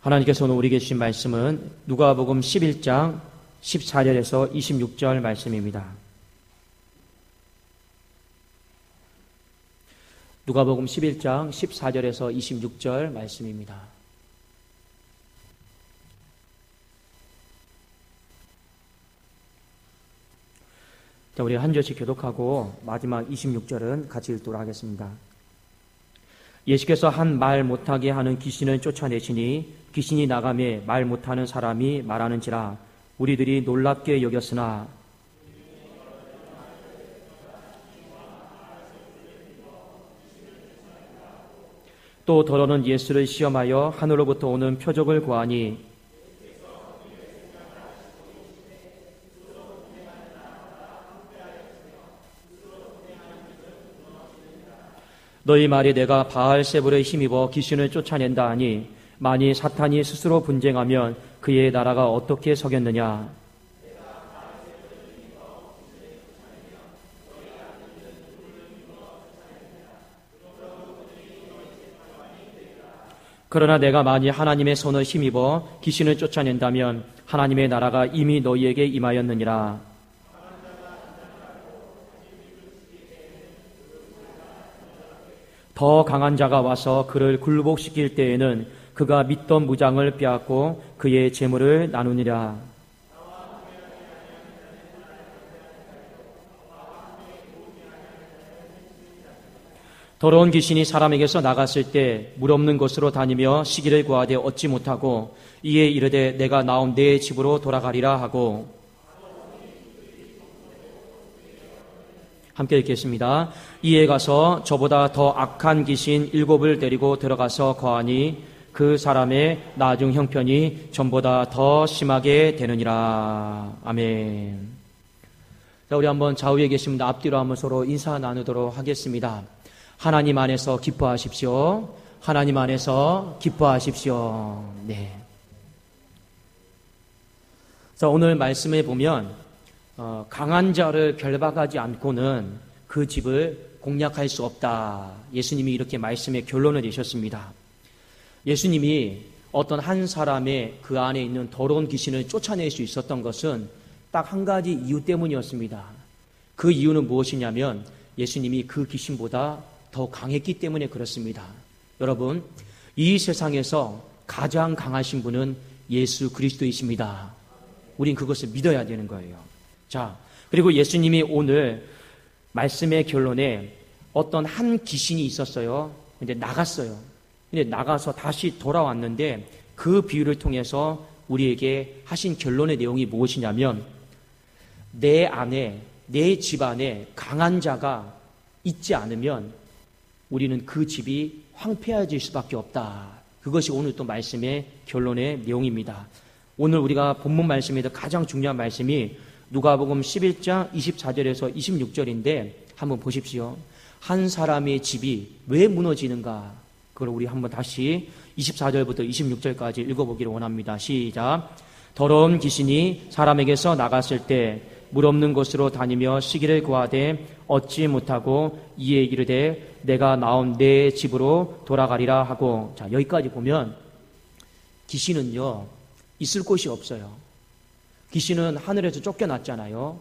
하나님께서 오늘 우리에게 주신 말씀은 누가복음 11장 14절에서 26절 말씀입니다. 누가복음 11장 14절에서 26절 말씀입니다. 자, 우리 한 절씩 교독하고 마지막 26절은 같이 읽도록 하겠습니다. 예수께서 한 말 못하게 하는 귀신을 쫓아내시니 귀신이 나가매 말 못하는 사람이 말하는지라 우리들이 놀랍게 여겼으나 또 더러는 예수를 시험하여 하늘로부터 오는 표적을 구하니 너희 말이 내가 바알세불에 힘입어 귀신을 쫓아낸다 하니 만일 사탄이 스스로 분쟁하면 그의 나라가 어떻게 서겠느냐. 그러나 내가 만일 하나님의 손을 힘입어 귀신을 쫓아낸다면 하나님의 나라가 이미 너희에게 임하였느니라. 더 강한 자가 와서 그를 굴복시킬 때에는 그가 믿던 무장을 빼앗고 그의 재물을 나누니라. 더러운 귀신이 사람에게서 나갔을 때 물 없는 곳으로 다니며 시기를 구하되 얻지 못하고 이에 이르되 내가 나온 내 집으로 돌아가리라 하고. 함께 읽겠습니다. 이에 가서 저보다 더 악한 귀신 7을 데리고 들어가서 거하니 그 사람의 나중 형편이 전보다 더 심하게 되느니라. 아멘. 자, 우리 한번 좌우에 계신 분 앞뒤로 한번 서로 인사 나누도록 하겠습니다. 하나님 안에서 기뻐하십시오. 하나님 안에서 기뻐하십시오. 네. 자, 오늘 말씀에 보면 강한 자를 결박하지 않고는 그 집을 공략할 수 없다. 예수님이 이렇게 말씀의 결론을 내셨습니다. 예수님이 어떤 한 사람의 그 안에 있는 더러운 귀신을 쫓아낼 수 있었던 것은 딱 한 가지 이유 때문이었습니다. 그 이유는 무엇이냐면 예수님이 그 귀신보다 더 강했기 때문에 그렇습니다. 여러분, 이 세상에서 가장 강하신 분은 예수 그리스도이십니다. 우린 그것을 믿어야 되는 거예요. 자, 그리고 예수님이 오늘 말씀의 결론에 어떤 한 귀신이 있었어요. 근데 나갔어요. 근데 나가서 다시 돌아왔는데 그 비유를 통해서 우리에게 하신 결론의 내용이 무엇이냐면 내 안에, 내 집 안에 강한 자가 있지 않으면 우리는 그 집이 황폐해질 수밖에 없다. 그것이 오늘 또 말씀의 결론의 내용입니다. 오늘 우리가 본문 말씀에서 가장 중요한 말씀이 누가복음 11장 24절에서 26절인데 한번 보십시오. 한 사람의 집이 왜 무너지는가? 그걸 우리 한번 다시 24절부터 26절까지 읽어보기를 원합니다. 시작. 더러운 귀신이 사람에게서 나갔을 때 물 없는 곳으로 다니며 시기를 구하되 얻지 못하고 이에 이르되 내가 나온 내 집으로 돌아가리라 하고. 자, 여기까지 보면 귀신은요 있을 곳이 없어요. 귀신은 하늘에서 쫓겨났잖아요.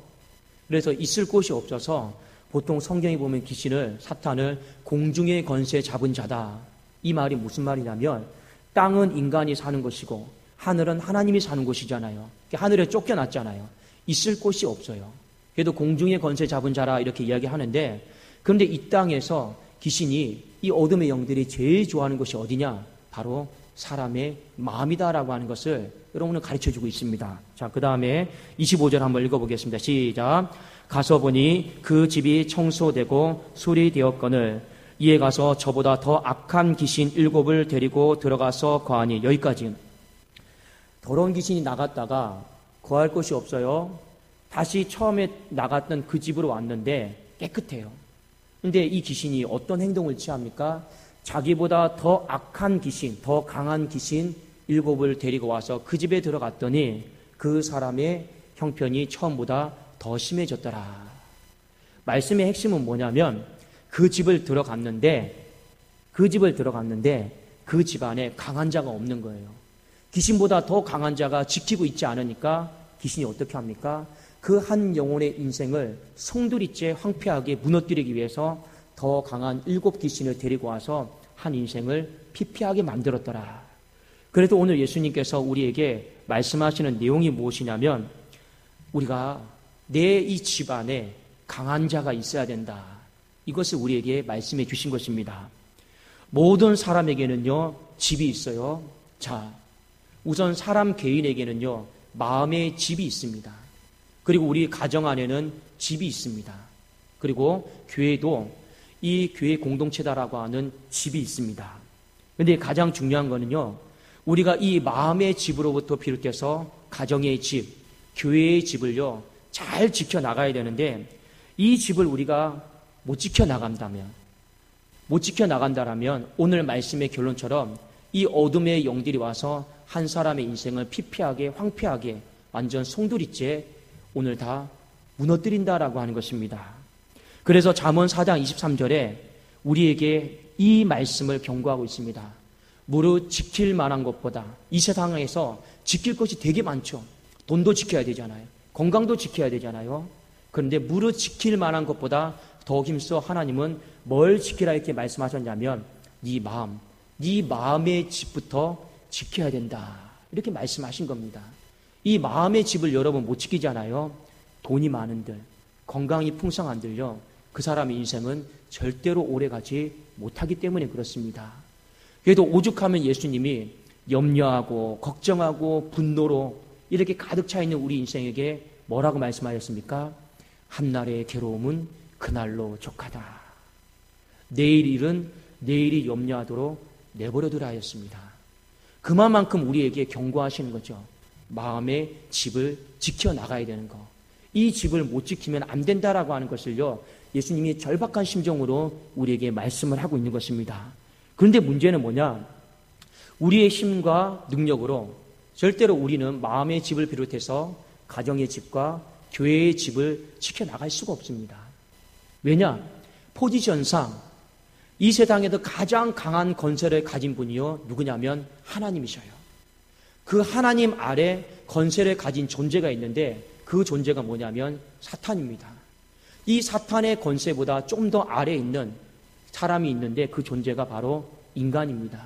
그래서 있을 곳이 없어서 보통 성경에 보면 귀신을, 사탄을 공중의 권세 잡은 자다. 이 말이 무슨 말이냐면 땅은 인간이 사는 곳이고 하늘은 하나님이 사는 곳이잖아요. 하늘에 쫓겨났잖아요. 있을 곳이 없어요. 그래도 공중의 권세 잡은 자라 이렇게 이야기하는데, 그런데 이 땅에서 귀신이, 이 어둠의 영들이 제일 좋아하는 곳이 어디냐? 바로 사람의 마음이다라고 하는 것을 여러분은 가르쳐주고 있습니다. 자, 그 다음에 25절 한번 읽어보겠습니다. 시작. 가서 보니 그 집이 청소되고 수리되었거늘 이에 가서 저보다 더 악한 귀신 7을 데리고 들어가서 거하니. 여기까지. 더러운 귀신이 나갔다가 거할 곳이 없어요. 다시 처음에 나갔던 그 집으로 왔는데 깨끗해요. 근데 이 귀신이 어떤 행동을 취합니까? 자기보다 더 악한 귀신, 더 강한 귀신 7을 데리고 와서 그 집에 들어갔더니 그 사람의 형편이 처음보다 더 심해졌더라. 말씀의 핵심은 뭐냐면 그 집을 들어갔는데 그 집 안에 강한 자가 없는 거예요. 귀신보다 더 강한 자가 지키고 있지 않으니까 귀신이 어떻게 합니까? 그 한 영혼의 인생을 송두리째 황폐하게 무너뜨리기 위해서 더 강한 7 귀신을 데리고 와서 한 인생을 피폐하게 만들었더라. 그래도 오늘 예수님께서 우리에게 말씀하시는 내용이 무엇이냐면 우리가 내 이 집안에 강한 자가 있어야 된다. 이것을 우리에게 말씀해 주신 것입니다. 모든 사람에게는요, 집이 있어요. 자, 우선 사람 개인에게는요, 마음의 집이 있습니다. 그리고 우리 가정 안에는 집이 있습니다. 그리고 교회도 이 교회 공동체다라고 하는 집이 있습니다. 그런데 가장 중요한 거는요, 우리가 이 마음의 집으로부터 비롯해서 가정의 집, 교회의 집을요, 잘 지켜나가야 되는데 이 집을 우리가 못 지켜나간다면 오늘 말씀의 결론처럼 이 어둠의 영들이 와서 한 사람의 인생을 피폐하게 황폐하게 완전 송두리째 오늘 다 무너뜨린다라고 하는 것입니다. 그래서 잠언 4장 23절에 우리에게 이 말씀을 경고하고 있습니다. 무릇 지킬 만한 것보다 이 세상에서 지킬 것이 되게 많죠. 돈도 지켜야 되잖아요. 건강도 지켜야 되잖아요. 그런데 무릇 지킬 만한 것보다 더 힘써 하나님은 뭘 지키라 이렇게 말씀하셨냐면 네 마음, 네 마음의 집부터 지켜야 된다. 이렇게 말씀하신 겁니다. 이 마음의 집을 여러분 못 지키잖아요. 돈이 많은들, 건강이 풍성한들요. 그 사람의 인생은 절대로 오래가지 못하기 때문에 그렇습니다. 그래도 오죽하면 예수님이 염려하고 걱정하고 분노로 이렇게 가득 차 있는 우리 인생에게 뭐라고 말씀하셨습니까? 한날의 괴로움은 그날로 족하다. 내일 일은 내일이 염려하도록 내버려두라 하였습니다. 그만큼 우리에게 경고하시는 거죠. 마음의 집을 지켜나가야 되는 거. 이 집을 못 지키면 안 된다라고 하는 것을요, 예수님이 절박한 심정으로 우리에게 말씀을 하고 있는 것입니다. 그런데 문제는 뭐냐? 우리의 힘과 능력으로 절대로 우리는 마음의 집을 비롯해서 가정의 집과 교회의 집을 지켜나갈 수가 없습니다. 왜냐? 포지션상 이 세상에서 가장 강한 건설을 가진 분이요, 누구냐면 하나님이셔요. 그 하나님 아래 건설을 가진 존재가 있는데 그 존재가 뭐냐면 사탄입니다. 이 사탄의 권세보다 좀 더 아래에 있는 사람이 있는데 그 존재가 바로 인간입니다.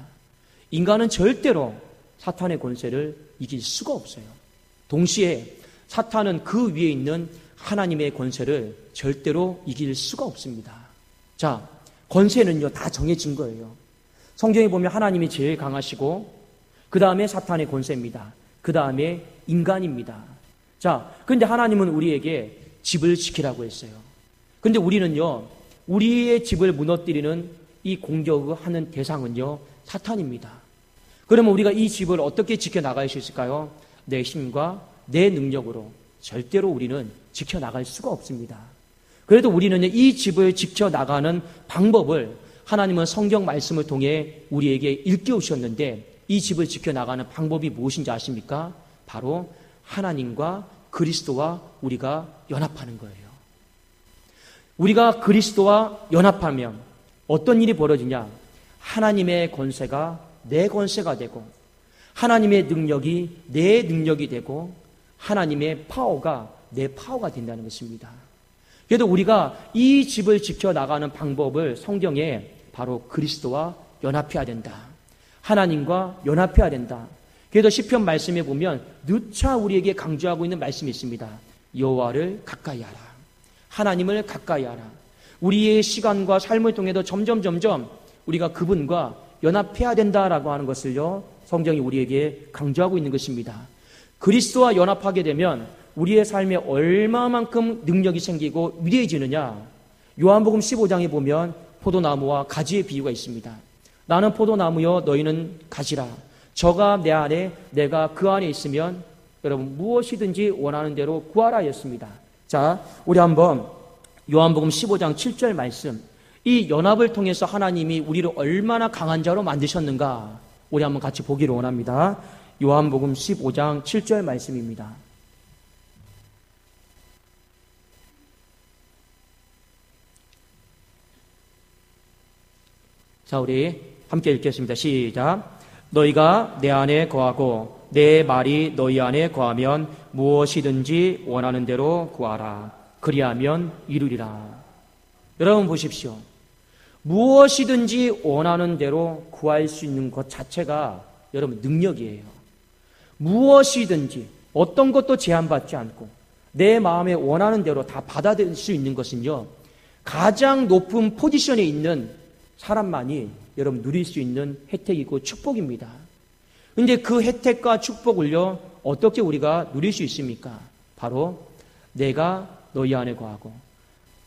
인간은 절대로 사탄의 권세를 이길 수가 없어요. 동시에 사탄은 그 위에 있는 하나님의 권세를 절대로 이길 수가 없습니다. 자, 권세는요 다 정해진 거예요. 성경에 보면 하나님이 제일 강하시고 그 다음에 사탄의 권세입니다. 그 다음에 인간입니다. 자, 그런데 하나님은 우리에게 집을 지키라고 했어요. 그런데 우리는요, 우리의 집을 무너뜨리는 이 공격하는 대상은요, 사탄입니다. 그러면 우리가 이 집을 어떻게 지켜나갈 수 있을까요? 내 힘과 내 능력으로 절대로 우리는 지켜나갈 수가 없습니다. 그래도 우리는 이 집을 지켜나가는 방법을 하나님은 성경 말씀을 통해 우리에게 일깨우셨는데 이 집을 지켜나가는 방법이 무엇인지 아십니까? 바로 하나님과 그리스도와 우리가 연합하는 거예요. 우리가 그리스도와 연합하면 어떤 일이 벌어지냐? 하나님의 권세가 내 권세가 되고 하나님의 능력이 내 능력이 되고 하나님의 파워가 내 파워가 된다는 것입니다. 그래도 우리가 이 집을 지켜나가는 방법을 성경에 바로 그리스도와 연합해야 된다. 하나님과 연합해야 된다. 그래도 시편 말씀에 보면 누차 우리에게 강조하고 있는 말씀이 있습니다. 여호와를 가까이 하라. 하나님을 가까이 하라. 우리의 시간과 삶을 통해서 점점 우리가 그분과 연합해야 된다라고 하는 것을요, 성경이 우리에게 강조하고 있는 것입니다. 그리스도와 연합하게 되면 우리의 삶에 얼마만큼 능력이 생기고 위대해지느냐? 요한복음 15장에 보면 포도나무와 가지의 비유가 있습니다. 나는 포도나무여 너희는 가지라. 저가 내 안에 내가 그 안에 있으면 여러분 무엇이든지 원하는 대로 구하라 했습니다. 자, 우리 한번 요한복음 15장 7절 말씀, 이 연합을 통해서 하나님이 우리를 얼마나 강한 자로 만드셨는가 우리 한번 같이 보기를 원합니다. 요한복음 15장 7절 말씀입니다. 자, 우리 함께 읽겠습니다. 시작. 너희가 내 안에 거하고 내 말이 너희 안에 거하면 무엇이든지 원하는 대로 구하라. 그리하면 이루리라. 여러분 보십시오. 무엇이든지 원하는 대로 구할 수 있는 것 자체가 여러분 능력이에요. 무엇이든지 어떤 것도 제한받지 않고 내 마음에 원하는 대로 다 받아들일 수 있는 것은요, 가장 높은 포지션에 있는 사람만이 여러분 누릴 수 있는 혜택이고 축복입니다. 근데 그 혜택과 축복을요, 어떻게 우리가 누릴 수 있습니까? 바로 내가 너희 안에 거하고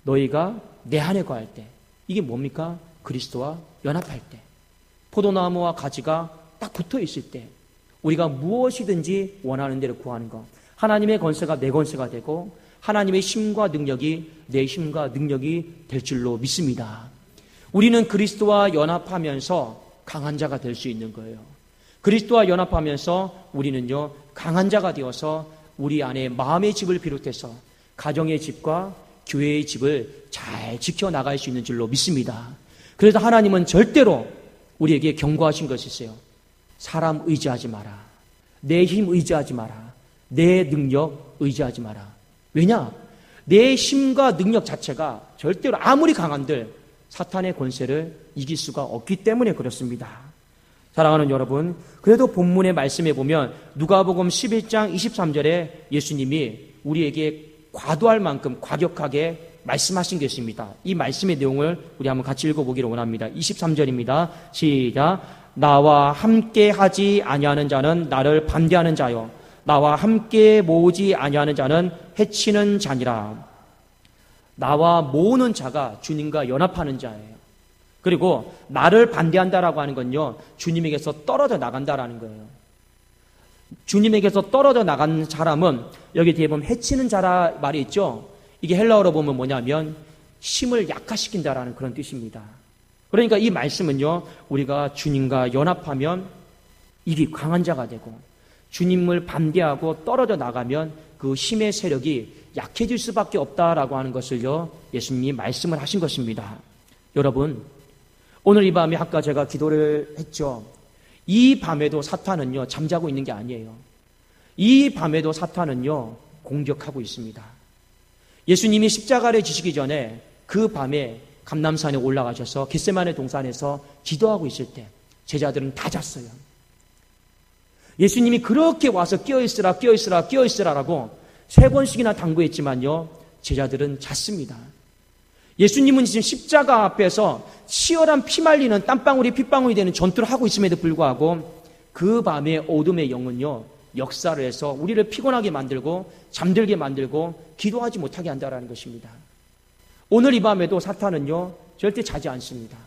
너희가 내 안에 거할 때. 이게 뭡니까? 그리스도와 연합할 때. 포도나무와 가지가 딱 붙어 있을 때 우리가 무엇이든지 원하는 대로 구하는 것. 하나님의 권세가 내 권세가 되고 하나님의 힘과 능력이 내 힘과 능력이 될 줄로 믿습니다. 우리는 그리스도와 연합하면서 강한 자가 될 수 있는 거예요. 그리스도와 연합하면서 우리는요, 강한 자가 되어서 우리 안에 마음의 집을 비롯해서 가정의 집과 교회의 집을 잘 지켜나갈 수 있는 줄로 믿습니다. 그래서 하나님은 절대로 우리에게 경고하신 것이 있어요. 사람 의지하지 마라. 내 힘 의지하지 마라. 내 능력 의지하지 마라. 왜냐? 내 힘과 능력 자체가 절대로 아무리 강한들 사탄의 권세를 이길 수가 없기 때문에 그렇습니다. 사랑하는 여러분, 그래도 본문의 말씀에 보면 누가복음 11장 23절에 예수님이 우리에게 과도할 만큼 과격하게 말씀하신 게 있습니다. 이 말씀의 내용을 우리 한번 같이 읽어보기를 원합니다. 23절입니다. 시작. 나와 함께 하지 아니하는 자는 나를 반대하는 자요, 나와 함께 모으지 아니하는 자는 해치는 자니라. 나와 모으는 자가 주님과 연합하는 자예요. 그리고 나를 반대한다라고 하는 건요, 주님에게서 떨어져 나간다라는 거예요. 주님에게서 떨어져 나간 사람은 여기 뒤에 보면 해치는 자라 말이 있죠. 이게 헬라어로 보면 뭐냐면 힘을 약화시킨다라는 그런 뜻입니다. 그러니까 이 말씀은요, 우리가 주님과 연합하면 이게 강한 자가 되고 주님을 반대하고 떨어져 나가면 그 힘의 세력이 약해질 수밖에 없다라고 하는 것을요, 예수님이 말씀을 하신 것입니다. 여러분, 오늘 이 밤에 아까 제가 기도를 했죠. 이 밤에도 사탄은요, 잠자고 있는 게 아니에요. 이 밤에도 사탄은요, 공격하고 있습니다. 예수님이 십자가를 지시기 전에 그 밤에 감람산에 올라가셔서 겟세마네 동산에서 기도하고 있을 때 제자들은 다 잤어요. 예수님이 그렇게 와서 깨어있으라 깨어있으라 깨어있으라라고 3번씩이나 당부했지만요, 제자들은 잤습니다. 예수님은 지금 십자가 앞에서 치열한 피 말리는 땀방울이 핏방울이 되는 전투를 하고 있음에도 불구하고 그 밤에 어둠의 영은요, 역사를 해서 우리를 피곤하게 만들고 잠들게 만들고 기도하지 못하게 한다는 것입니다. 오늘 이 밤에도 사탄은요, 절대 자지 않습니다.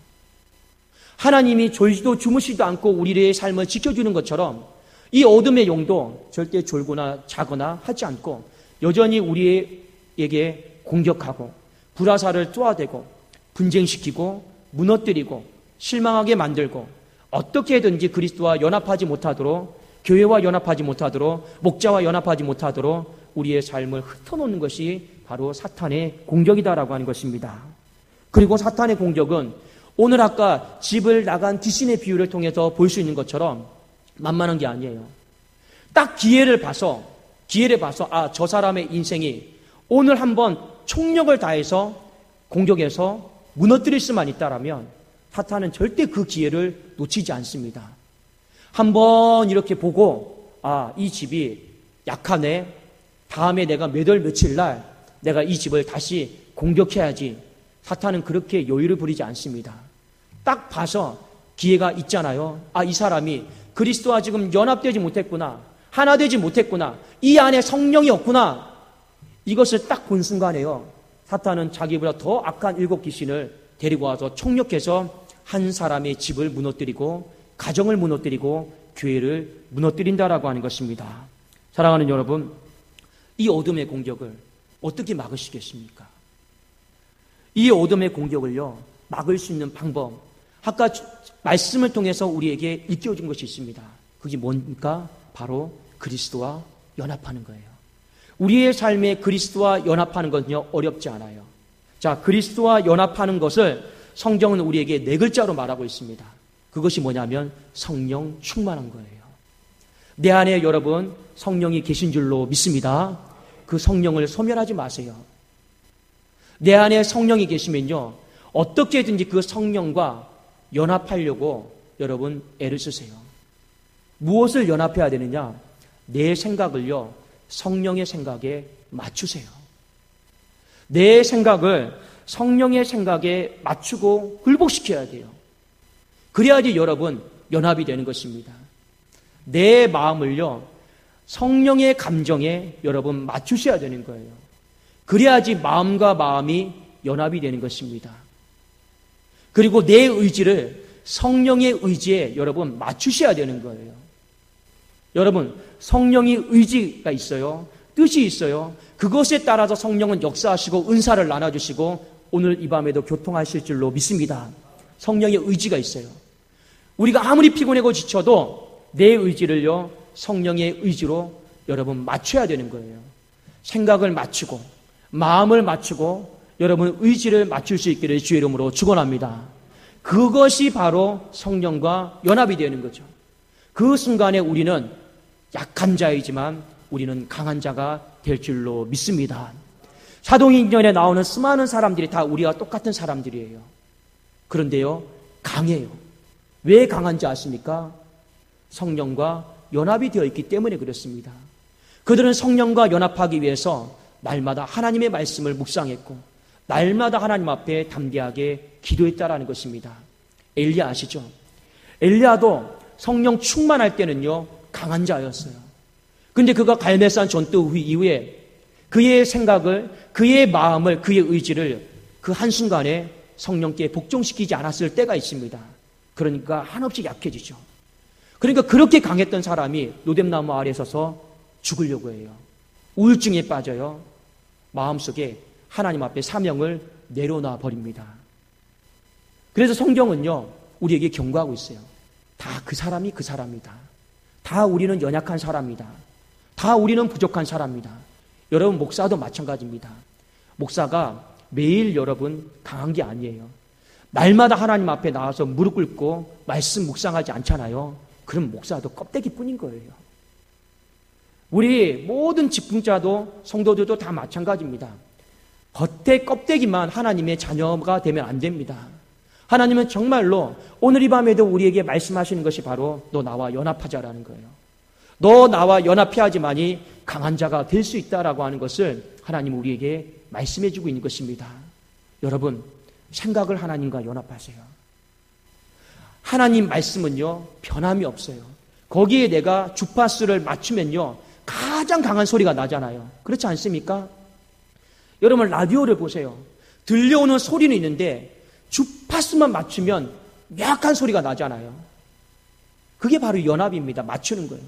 하나님이 졸지도 주무시지도 않고 우리의 삶을 지켜주는 것처럼 이 어둠의 영도 절대 졸거나 자거나 하지 않고 여전히 우리에게 공격하고 불화살을 쏘아대고 분쟁시키고 무너뜨리고 실망하게 만들고 어떻게든지 그리스도와 연합하지 못하도록, 교회와 연합하지 못하도록, 목자와 연합하지 못하도록 우리의 삶을 흩어놓는 것이 바로 사탄의 공격이다라고 하는 것입니다. 그리고 사탄의 공격은 오늘 아까 집을 나간 귀신의 비유를 통해서 볼 수 있는 것처럼 만만한 게 아니에요. 딱 기회를 봐서 아, 저 사람의 인생이 오늘 한번 총력을 다해서 공격해서 무너뜨릴 수만 있다라면 사탄은 절대 그 기회를 놓치지 않습니다. 한번 이렇게 보고, 아, 이 집이 약하네. 다음에 내가 몇 월 며칠 날 내가 이 집을 다시 공격해야지. 사탄은 그렇게 여유를 부리지 않습니다. 딱 봐서 기회가 있잖아요. 아, 이 사람이 그리스도와 지금 연합되지 못했구나. 하나 되지 못했구나. 이 안에 성령이 없구나. 이것을 딱 본 순간에요, 사탄은 자기보다 더 악한 7 귀신을 데리고 와서 총력해서 한 사람의 집을 무너뜨리고 가정을 무너뜨리고 교회를 무너뜨린다라고 하는 것입니다. 사랑하는 여러분, 이 어둠의 공격을 어떻게 막으시겠습니까? 이 어둠의 공격을요, 막을 수 있는 방법, 아까 말씀을 통해서 우리에게 일깨워준 것이 있습니다. 그게 뭡니까? 바로 그리스도와 연합하는 거예요. 우리의 삶에 그리스도와 연합하는 것은요, 어렵지 않아요. 자, 그리스도와 연합하는 것을 성경은 우리에게 4글자로 말하고 있습니다. 그것이 뭐냐면 성령 충만한 거예요. 내 안에 여러분 성령이 계신 줄로 믿습니다. 그 성령을 소멸하지 마세요. 내 안에 성령이 계시면요, 어떻게든지 그 성령과 연합하려고 여러분 애를 쓰세요. 무엇을 연합해야 되느냐? 내 생각을요, 성령의 생각에 맞추세요. 내 생각을 성령의 생각에 맞추고 굴복시켜야 돼요. 그래야지 여러분 연합이 되는 것입니다. 내 마음을요, 성령의 감정에 여러분 맞추셔야 되는 거예요. 그래야지 마음과 마음이 연합이 되는 것입니다. 그리고 내 의지를 성령의 의지에 여러분 맞추셔야 되는 거예요. 여러분, 성령이 의지가 있어요. 뜻이 있어요. 그것에 따라서 성령은 역사하시고 은사를 나눠주시고 오늘 이 밤에도 교통하실 줄로 믿습니다. 성령의 의지가 있어요. 우리가 아무리 피곤하고 지쳐도 내 의지를요, 성령의 의지로 여러분 맞춰야 되는 거예요. 생각을 맞추고 마음을 맞추고 여러분 의지를 맞출 수 있기를 주의 이름으로 축원합니다. 그것이 바로 성령과 연합이 되는 거죠. 그 순간에 우리는 약한 자이지만 우리는 강한 자가 될 줄로 믿습니다. 사도행전에 나오는 수많은 사람들이 다 우리와 똑같은 사람들이에요. 그런데요, 강해요. 왜 강한지 아십니까? 성령과 연합이 되어 있기 때문에 그렇습니다. 그들은 성령과 연합하기 위해서 날마다 하나님의 말씀을 묵상했고 날마다 하나님 앞에 담대하게 기도했다라는 것입니다. 엘리야 아시죠? 엘리야도 성령 충만할 때는요, 강한 자였어요. 근데 그가 갈멜산 전투 이후에 그의 생각을, 그의 마음을, 그의 의지를 그 한순간에 성령께 복종시키지 않았을 때가 있습니다. 그러니까 한없이 약해지죠. 그러니까 그렇게 강했던 사람이 노뎀나무 아래에 서서 죽으려고 해요. 우울증에 빠져요. 마음속에 하나님 앞에 사명을 내려놔 버립니다. 그래서 성경은요, 우리에게 경고하고 있어요. 다 그 사람이 그 사람이다. 다 우리는 연약한 사람이다. 다 우리는 부족한 사람이다. 여러분, 목사도 마찬가지입니다. 목사가 매일 여러분 강한 게 아니에요. 날마다 하나님 앞에 나와서 무릎 꿇고 말씀 묵상하지 않잖아요. 그럼 목사도 껍데기뿐인 거예요. 우리 모든 직분자도 성도들도 다 마찬가지입니다. 겉에 껍데기만 하나님의 자녀가 되면 안 됩니다. 하나님은 정말로 오늘 이 밤에도 우리에게 말씀하시는 것이 바로 너 나와 연합하자라는 거예요. 너 나와 연합해야지만이 강한 자가 될 수 있다라고 하는 것을 하나님 우리에게 말씀해 주고 있는 것입니다. 여러분, 생각을 하나님과 연합하세요. 하나님 말씀은요, 변함이 없어요. 거기에 내가 주파수를 맞추면요, 가장 강한 소리가 나잖아요. 그렇지 않습니까? 여러분, 라디오를 보세요. 들려오는 소리는 있는데 주파수만 맞추면 약한 소리가 나잖아요. 그게 바로 연합입니다. 맞추는 거예요.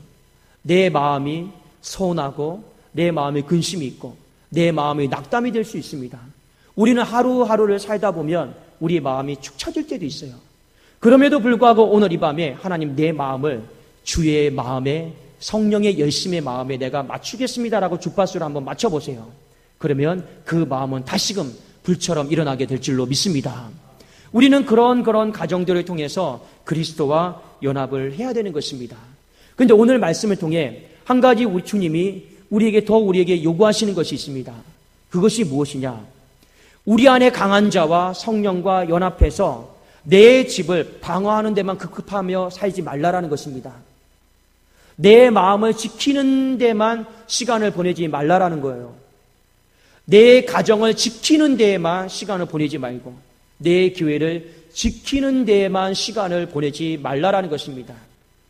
내 마음이 서운하고 내 마음에 근심이 있고 내 마음이 낙담이 될 수 있습니다. 우리는 하루하루를 살다 보면 우리의 마음이 축 처질 때도 있어요. 그럼에도 불구하고 오늘 이 밤에 하나님 내 마음을 주의 마음에, 성령의 열심의 마음에 내가 맞추겠습니다라고 주파수를 한번 맞춰보세요. 그러면 그 마음은 다시금 불처럼 일어나게 될 줄로 믿습니다. 우리는 그런 가정들을 통해서 그리스도와 연합을 해야 되는 것입니다. 그런데 오늘 말씀을 통해 한 가지 우리 주님이 우리에게 요구하시는 것이 있습니다. 그것이 무엇이냐? 우리 안에 강한 자와 성령과 연합해서 내 집을 방어하는 데만 급급하며 살지 말라라는 것입니다. 내 마음을 지키는 데만 시간을 보내지 말라라는 거예요. 내 가정을 지키는 데에만 시간을 보내지 말고 내 교회를 지키는 데에만 시간을 보내지 말라라는 것입니다.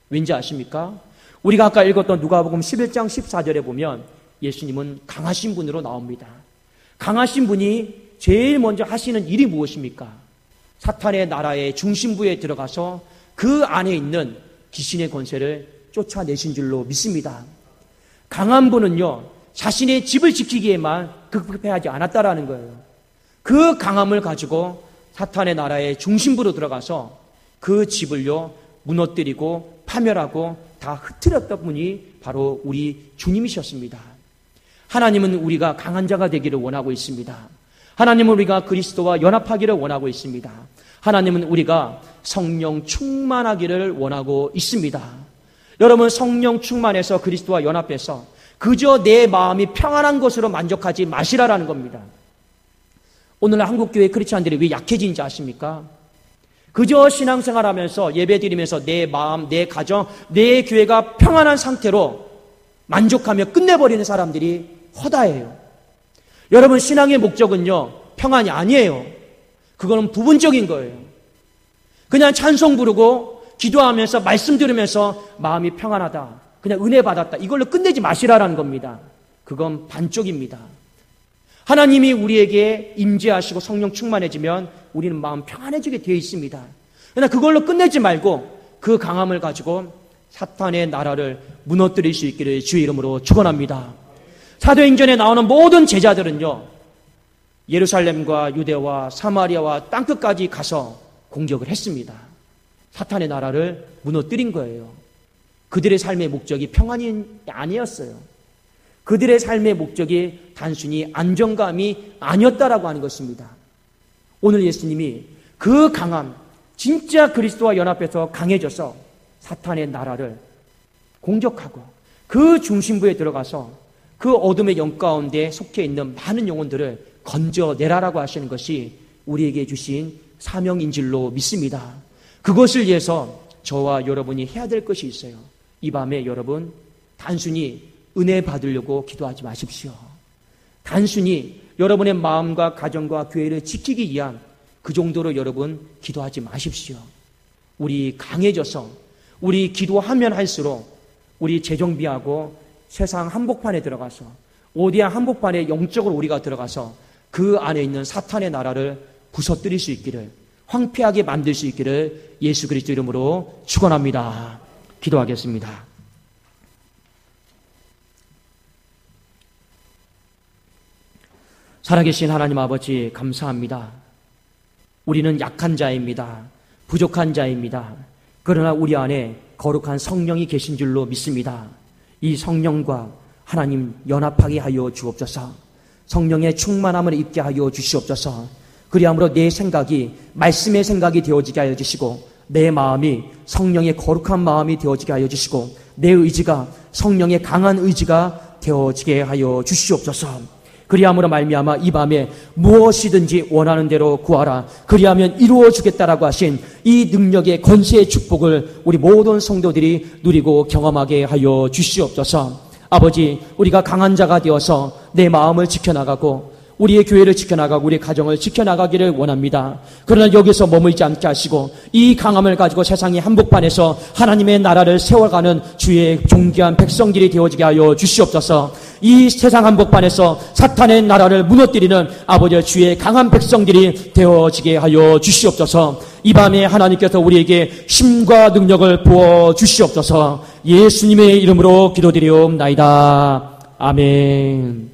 왠지 아십니까? 우리가 아까 읽었던 누가복음 11장 14절에 보면 예수님은 강하신 분으로 나옵니다. 강하신 분이 제일 먼저 하시는 일이 무엇입니까? 사탄의 나라의 중심부에 들어가서 그 안에 있는 귀신의 권세를 쫓아내신 줄로 믿습니다. 강한 분은요, 자신의 집을 지키기에만 급급해하지 않았다라는 거예요. 그 강함을 가지고 사탄의 나라의 중심부로 들어가서 그 집을요, 무너뜨리고 파멸하고 다 흩트렸던 분이 바로 우리 주님이셨습니다. 하나님은 우리가 강한 자가 되기를 원하고 있습니다. 하나님은 우리가 그리스도와 연합하기를 원하고 있습니다. 하나님은 우리가 성령 충만하기를 원하고 있습니다. 여러분, 성령 충만해서 그리스도와 연합해서 그저 내 마음이 평안한 것으로 만족하지 마시라라는 겁니다. 오늘날 한국교회 크리스찬들이 왜 약해진지 아십니까? 그저 신앙생활하면서 예배드리면서 내 마음, 내 가정, 내 교회가 평안한 상태로 만족하며 끝내버리는 사람들이 허다해요. 여러분, 신앙의 목적은요, 평안이 아니에요. 그거는 부분적인 거예요. 그냥 찬송 부르고 기도하면서 말씀 들으면서 마음이 평안하다, 그냥 은혜 받았다, 이걸로 끝내지 마시라라는 겁니다. 그건 반쪽입니다. 하나님이 우리에게 임재하시고 성령 충만해지면 우리는 마음 평안해지게 되어 있습니다. 그러나 그걸로 끝내지 말고 그 강함을 가지고 사탄의 나라를 무너뜨릴 수 있기를 주의 이름으로 축원합니다. 사도행전에 나오는 모든 제자들은요, 예루살렘과 유대와 사마리아와 땅끝까지 가서 공격을 했습니다. 사탄의 나라를 무너뜨린 거예요. 그들의 삶의 목적이 평안이 아니었어요. 그들의 삶의 목적이 단순히 안정감이 아니었다라고 하는 것입니다. 오늘 예수님이 그 강함, 진짜 그리스도와 연합해서 강해져서 사탄의 나라를 공격하고 그 중심부에 들어가서 그 어둠의 영 가운데 속해 있는 많은 영혼들을 건져내라라고 하시는 것이 우리에게 주신 사명인 줄로 믿습니다. 그것을 위해서 저와 여러분이 해야 될 것이 있어요. 이 밤에 여러분, 단순히 은혜 받으려고 기도하지 마십시오. 단순히 여러분의 마음과 가정과 교회를 지키기 위한 그 정도로 여러분 기도하지 마십시오. 우리 강해져서 우리 기도하면 할수록 우리 재정비하고 세상 한복판에 들어가서 오디아 한복판에 영적으로 우리가 들어가서 그 안에 있는 사탄의 나라를 부서뜨릴 수 있기를, 황폐하게 만들 수 있기를 예수 그리스도 이름으로 축원합니다. 기도하겠습니다. 살아계신 하나님 아버지, 감사합니다. 우리는 약한 자입니다. 부족한 자입니다. 그러나 우리 안에 거룩한 성령이 계신 줄로 믿습니다. 이 성령과 하나님 연합하게 하여 주옵소서. 성령의 충만함을 입게 하여 주시옵소서. 그리함으로 내 생각이 말씀의 생각이 되어지게 하여 주시고, 내 마음이 성령의 거룩한 마음이 되어지게 하여 주시고, 내 의지가 성령의 강한 의지가 되어지게 하여 주시옵소서. 그리함으로 말미암아 이 밤에 무엇이든지 원하는 대로 구하라, 그리하면 이루어 주겠다라고 하신 이 능력의 권세의 축복을 우리 모든 성도들이 누리고 경험하게 하여 주시옵소서. 아버지, 우리가 강한 자가 되어서 내 마음을 지켜나가고 우리의 교회를 지켜나가고 우리의 가정을 지켜나가기를 원합니다. 그러나 여기서 머물지 않게 하시고 이 강함을 가지고 세상의 한복판에서 하나님의 나라를 세워가는 주의 존귀한 백성들이 되어지게 하여 주시옵소서. 이 세상 한복판에서 사탄의 나라를 무너뜨리는 아버지의 주의 강한 백성들이 되어지게 하여 주시옵소서. 이 밤에 하나님께서 우리에게 힘과 능력을 부어 주시옵소서. 예수님의 이름으로 기도드리옵나이다. 아멘.